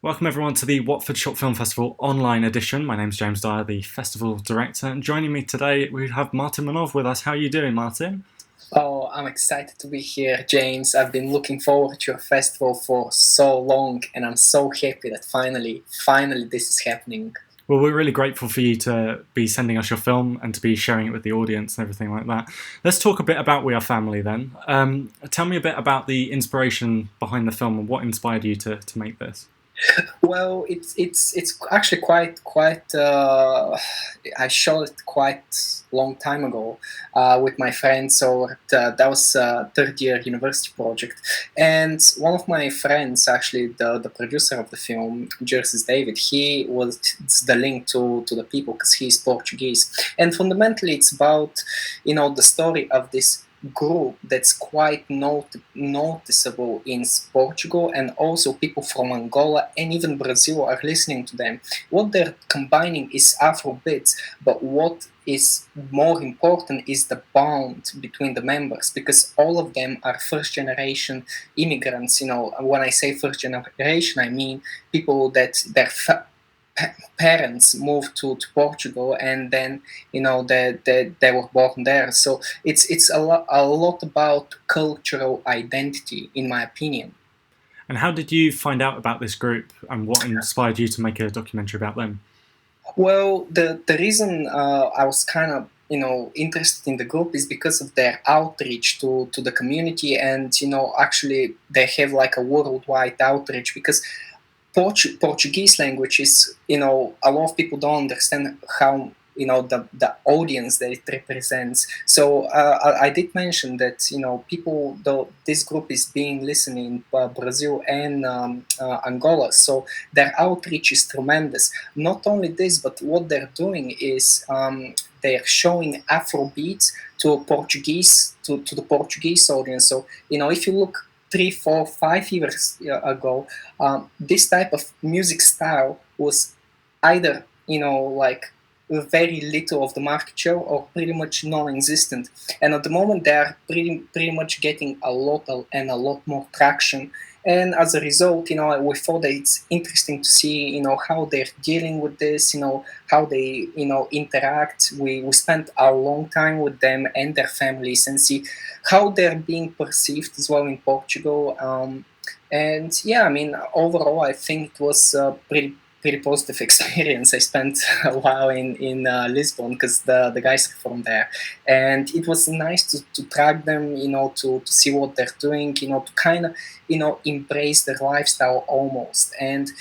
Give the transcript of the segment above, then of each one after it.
Welcome everyone to the Watford Short Film Festival online edition. My name's James Dyer, the festival director, and joining me today we have Martin Monov with us. How are you doing, Martin? Oh, I'm excited to be here, James. I've been looking forward to your festival for so long, and I'm so happy that finally this is happening. Well, we're really grateful for you to be sending us your film and to be sharing it with the audience and everything like that. Let's talk a bit about We Are Family then. Tell me a bit about the inspiration behind the film and what inspired you to make this. Well, it's actually quite. I shot it quite long time ago with my friends. So that was a third year university project, and one of my friends, actually the producer of the film, Jersey's David, he was the link to the people because he's Portuguese, and fundamentally it's about the story of this group that's quite noticeable in Portugal, and also people from Angola and even Brazil are listening to them. What they're combining is Afro beats, but what is more important is the bond between the members, because all of them are first generation immigrants. When I say first generation, I mean people that parents moved to Portugal, and then they were born there. So it's a lot about cultural identity, in my opinion. And how did you find out about this group and what inspired you to make a documentary about them? Well, the reason I was kind of interested in the group is because of their outreach to the community, and actually they have like a worldwide outreach, because Portuguese language is, a lot of people don't understand how, the audience that it represents. So I did mention that, people, though this group is being listened in Brazil and Angola, so their outreach is tremendous. Not only this, but what they're doing is they're showing Afro beats to the Portuguese audience. So if you look 3, 4, 5 years ago, this type of music style was either like very little of the market share or pretty much non-existent, and at the moment they are pretty much getting a lot more traction. And as a result, we thought that it's interesting to see how they're dealing with this, how they interact. We spent a long time with them and their families, and see how they're being perceived as well in Portugal. And yeah, I mean, overall, I think it was a pretty positive experience. I spent a while in Lisbon, because the guys are from there, and it was nice to track them, to see what they're doing, to kind of embrace their lifestyle almost. And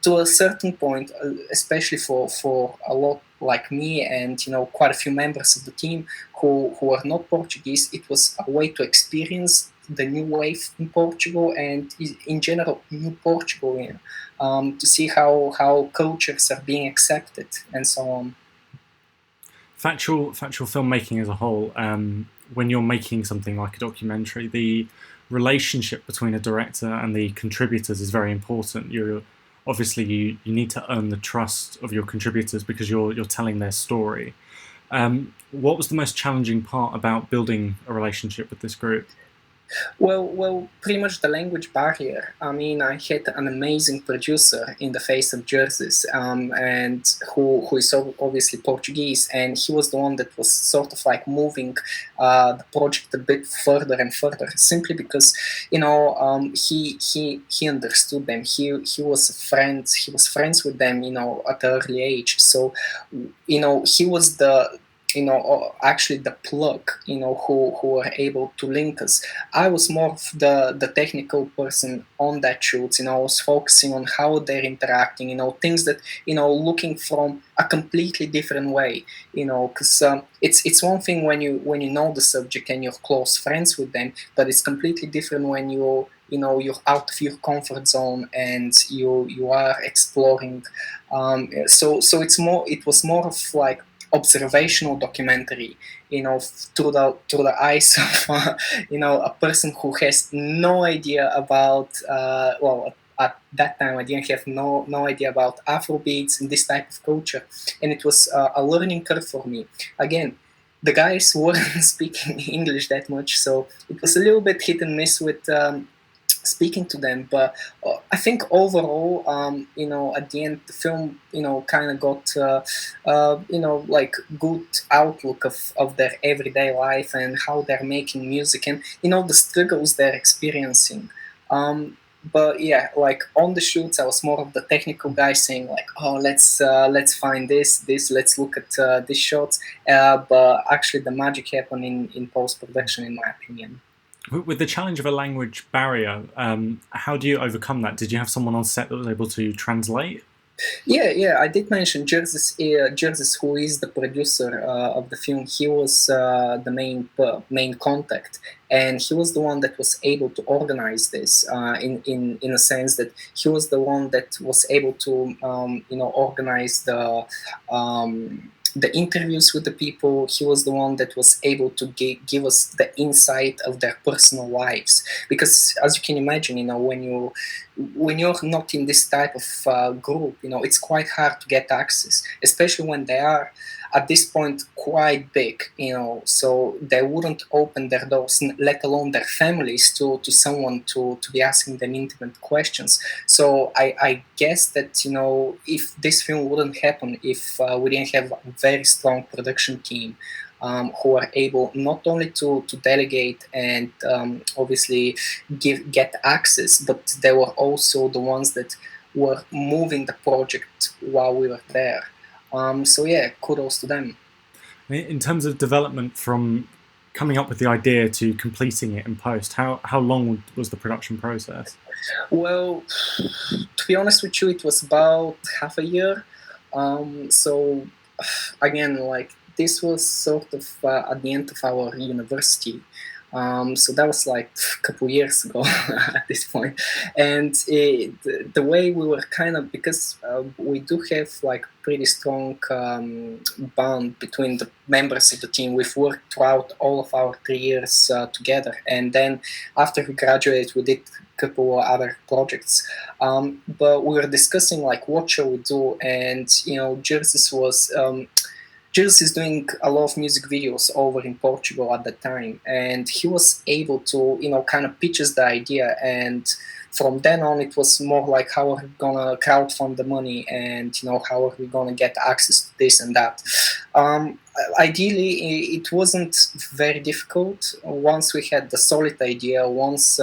to a certain point, especially for a lot like me and quite a few members of the team who are not Portuguese, it was a way to experience the new wave in Portugal, and in general new Portugal, to see how cultures are being accepted and so on. Factual filmmaking as a whole, when you're making something like a documentary, the relationship between a director and the contributors is very important. You need to earn the trust of your contributors because you're telling their story. What was the most challenging part about building a relationship with this group? Well, pretty much the language barrier. I mean, I had an amazing producer in the face of jerseys, and who is obviously Portuguese, and he was the one that was sort of like moving the project a bit further and further, simply because he understood them. He was a friend. He was friends with them, at an early age. So he was the actually the plug, who were able to link us. I was more of the technical person on that shoot. I was focusing on how they're interacting, things that, looking from a completely different way, because it's one thing when you know the subject and you're close friends with them, but it's completely different when you're out of your comfort zone and you are exploring. So it was more of like observational documentary, through the eyes of a person who has no idea about, well, at that time I didn't have no idea about Afrobeats and this type of culture, and it was a learning curve for me. Again, the guys weren't speaking English that much, so it was a little bit hit and miss speaking to them. But I think overall, at the end, the film, kind of got, like good outlook of their everyday life and how they're making music, and the struggles they're experiencing. Um, but yeah, like on the shoots, I was more of the technical guy saying like, "Oh, let's find this, let's look at these shots." But actually, the magic happened in post production, in my opinion. With the challenge of a language barrier, how do you overcome that? Did you have someone on set that was able to translate? Yeah. I did mention Jersey, who is the producer of the film. He was the main contact, and he was the one that was able to organize this. In a sense that he was the one that was able to organize the interviews with the people. He was the one that was able to give us the insight of their personal lives. Because as you can imagine, when you're not in this type of group, it's quite hard to get access, especially when they are at this point quite big, so they wouldn't open their doors, let alone their families, to someone to be asking them intimate questions. So I guess that, if this film wouldn't happen, if we didn't have a very strong production team, who are able not only to delegate and obviously get access, but they were also the ones that were moving the project while we were there. So yeah, kudos to them. In terms of development from coming up with the idea to completing it in post, how long was the production process? Well, to be honest with you, it was about half a year. So again, like this was sort of at the end of our university. So that was like a couple years ago at this point. And the way we were kind of, because we do have like pretty strong bond between the members of the team. We've worked throughout all of our 3 years together. And then after we graduated, we did couple of other projects, but we were discussing like what shall we do, and Jersey is doing a lot of music videos over in Portugal at the time, and he was able to, kind of pitch us the idea. And from then on, it was more like how are we gonna crowdfund the money, and how are we gonna get access to this and that. Um, Ideally, it wasn't very difficult once we had the solid idea. Once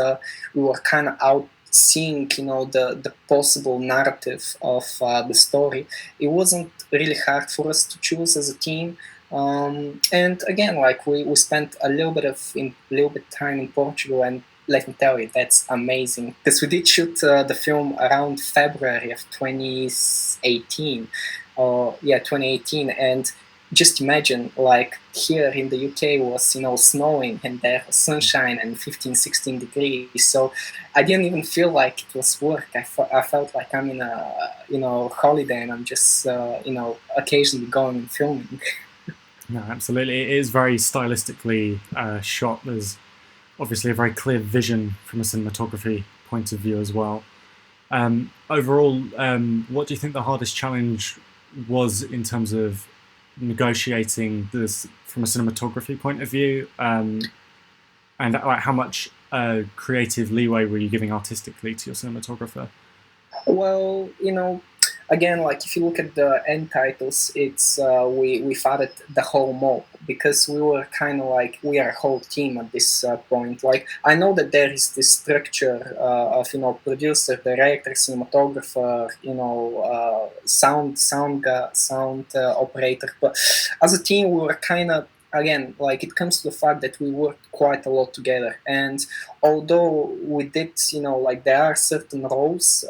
we were kind of out seeing, the possible narrative of the story, it wasn't really hard for us to choose as a team. And again, like we spent a little bit time in Portugal, and let me tell you, that's amazing because we did shoot the film around February of 2018, or yeah, 2018, and just imagine, like here in the UK was snowing, and there was sunshine and 15, 16 degrees. So I didn't even feel like it was work. I felt like I'm in a holiday, and I'm just occasionally going and filming. No, absolutely. It is very stylistically shot. There's obviously a very clear vision from a cinematography point of view as well. Overall, what do you think the hardest challenge was in terms of negotiating this from a cinematography point of view, and like, how much creative leeway were you giving artistically to your cinematographer? Well, again, like if you look at the end titles, it's we've added the whole mob because we were kind of like we are a whole team at this point. Like I know that there is this structure of producer, director, cinematographer, sound operator, but as a team we were kind of, again, like it comes to the fact that we worked quite a lot together. And although we did, like there are certain roles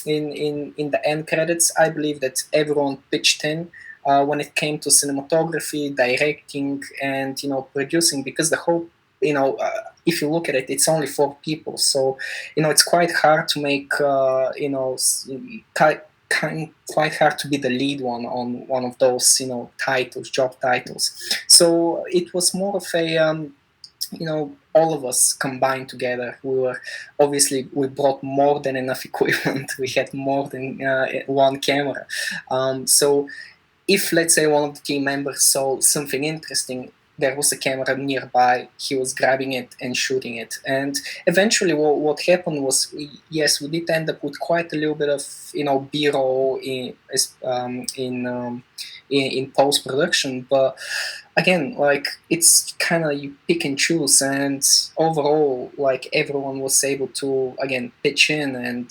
in the end credits, I believe that everyone pitched in when it came to cinematography, directing, and producing, because the whole, if you look at it, it's only 4 people. So it's quite hard to make quite hard to be the lead one on one of those titles, job titles. So it was more of a all of us combined together. We brought more than enough equipment. We had more than one camera. So if, let's say, one of the team members saw something interesting, there was a camera nearby. He was grabbing it and shooting it. And eventually, what happened was, yes, we did end up with quite a little bit of B-roll in post production, but again, like it's kind of you pick and choose, and overall, like everyone was able to again pitch in, and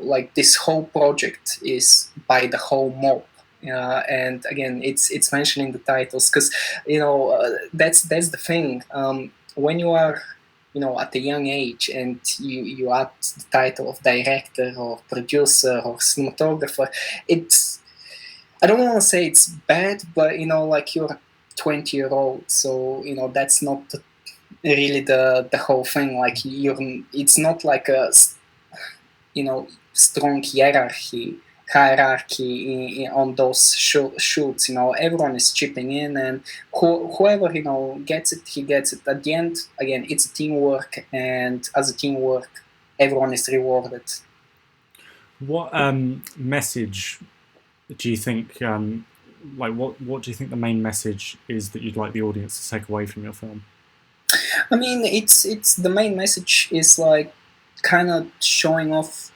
like this whole project is by the whole mob. And again, it's mentioned in the titles because that's the thing. When you are at a young age and you add the title of director or producer or cinematographer, it's I don't want to say it's bad, but like you're a 20-year-old, so that's not really the whole thing. Like it's not like a strong hierarchy on those shoots. Everyone is chipping in, and whoever gets it, he gets it. At the end, again, it's a teamwork, and as a teamwork, everyone is rewarded. What message do you think? What do you think the main message is that you'd like the audience to take away from your film? I mean, it's the main message is like kind of showing off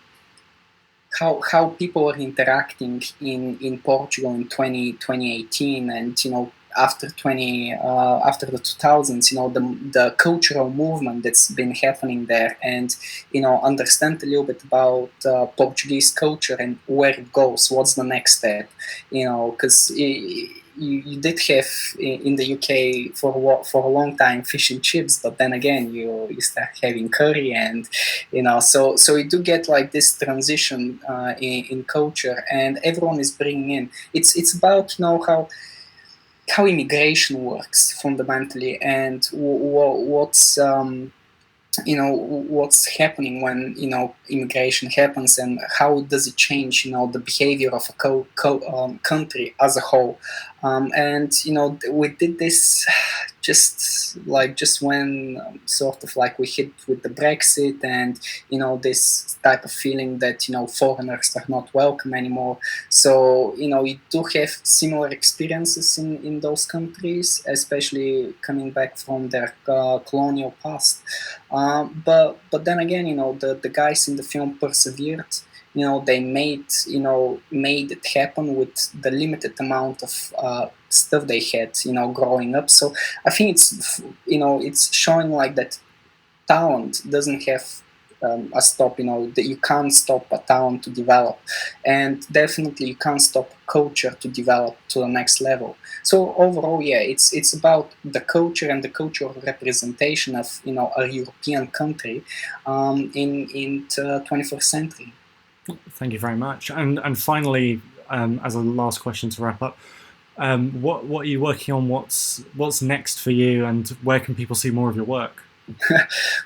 how people are interacting in Portugal in 2018, and after the 2000s, the cultural movement that's been happening there, and understand a little bit about Portuguese culture and where it goes, what's the next step, because you did have in the UK for a long time fish and chips, but then again you start having curry, and so you do get like this transition in culture, and everyone is bringing in. It's about how immigration works fundamentally, and what's happening when immigration happens, and how does it change the behavior of a country as a whole. And we did this just when sort of like we hit with the Brexit, and this type of feeling that foreigners are not welcome anymore. So you do have similar experiences in those countries, especially coming back from their colonial past. But then again, the guys in the film persevered. They made it happen with the limited amount of stuff they had, growing up. So I think it's showing like that talent doesn't have a stop. That you can't stop a talent to develop, and definitely you can't stop culture to develop to the next level. So overall, yeah, it's about the culture and the cultural representation of a European country in the 21st century. Thank you very much. And finally, as a last question to wrap up, what are you working on? What's next for you, and where can people see more of your work?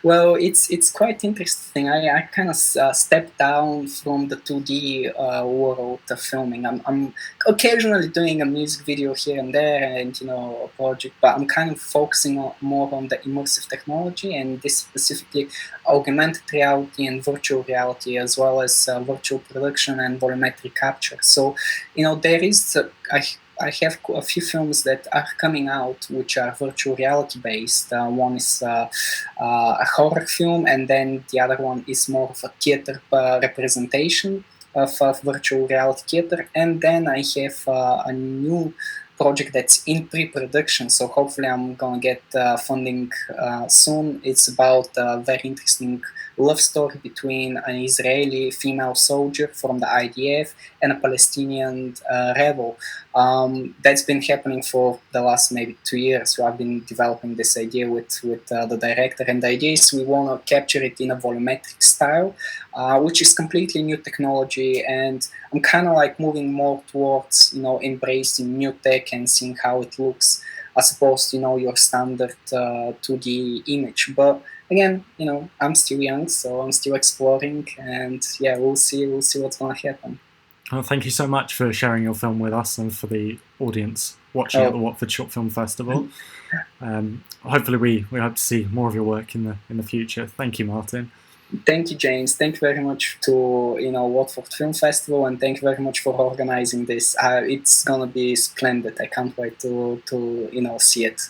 Well, it's quite interesting. I kind of stepped down from the 2D world of filming. I'm occasionally doing a music video here and there, and a project, but I'm kind of focusing more on the immersive technology, and this specifically augmented reality and virtual reality, as well as virtual production and volumetric capture. So there is I have a few films that are coming out which are virtual reality based. One is a horror film, and then the other one is more of a theater representation of virtual reality theater. And then I have a new project that's in pre-production, so hopefully I'm gonna get funding soon. It's about a very interesting love story between an Israeli female soldier from the IDF and a Palestinian rebel. That's been happening for the last maybe 2 years. So I've been developing this idea with the director, and the idea is we want to capture it in a volumetric style, which is completely new technology, and I'm kind of like moving more towards embracing new tech and seeing how it looks, as opposed to your standard 2D image. But again, I'm still young, so I'm still exploring, and yeah, we'll see what's gonna happen. Well, thank you so much for sharing your film with us and for the audience watching at the Watford Short Film Festival. Hopefully, we hope to see more of your work in the future. Thank you, Martin. Thank you, James. Thank you very much to Watford Film Festival, and thank you very much for organizing this. It's gonna be splendid. I can't wait to see it.